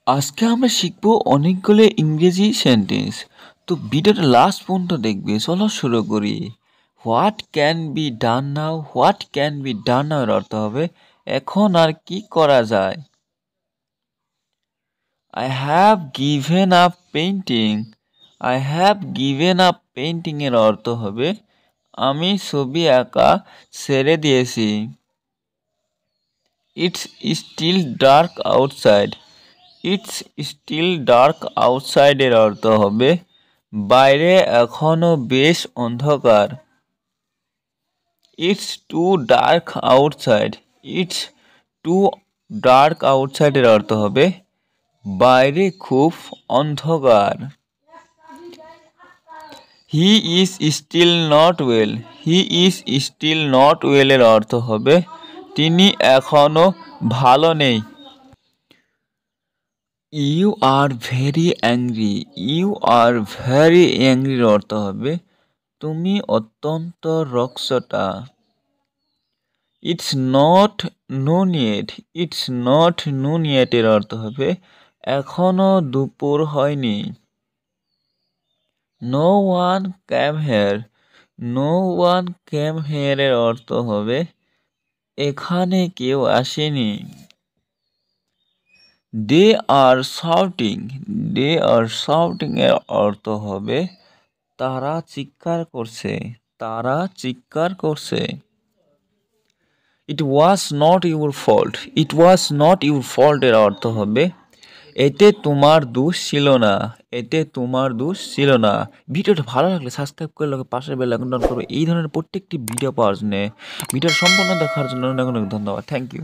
আজকে আমরা শিখবো অনেকগুলো ইংরেজি সেন্টেন্স। তো ভিডিওটা লাস্ট পর্যন্ত দেখবে। চলো শুরু করি। What can be done now, what can be done now এর অর্থ হবে এখন আর কি করা যায়। I have given up painting, I have given up painting এর অর্থ হবে আমি ছবি আঁকা ছেড়ে দিয়েছি। It's still dark outside, it's still dark outside এর অর্থ হবে বাইরে এখনো বেশ অন্ধকার। It's too dark outside, it's too dark outside এর অর্থ হবে বাইরে খুব অন্ধকার। হি is still not well, he is still not well এর অর্থ হবে তিনি এখনো ভালো নেই। You are very angry, you are very অ্যাংরির অর্থ হবে তুমি অত্যন্ত রকচটা। It's not noon yet, it's not noon yet এর অর্থ হবে এখনো দুপুর হয়নি। No one came here, no one came here এর অর্থ হবে এখানে কেউ আসেনি। দে আর শাউটিং, দে আর শাউটিং এর অর্থ হবে তারা চিৎকার করছে, তারা চিৎকার করছে। It was not your fault, it was not your fault এর অর্থ হবে এতে তোমার দোষ ছিল না, এতে তোমার দোষ ছিল না। ভিডিওটা ভালো লাগলে সাবস্ক্রাইব করে লোকে পাশের বেল আইকনটা অন করো এই ধরনের প্রত্যেকটি ভিডিও পাওয়ার জন্য। ভিডিওর সম্পূর্ণ দেখার জন্য অনেক অনেক ধন্যবাদ। Thank you.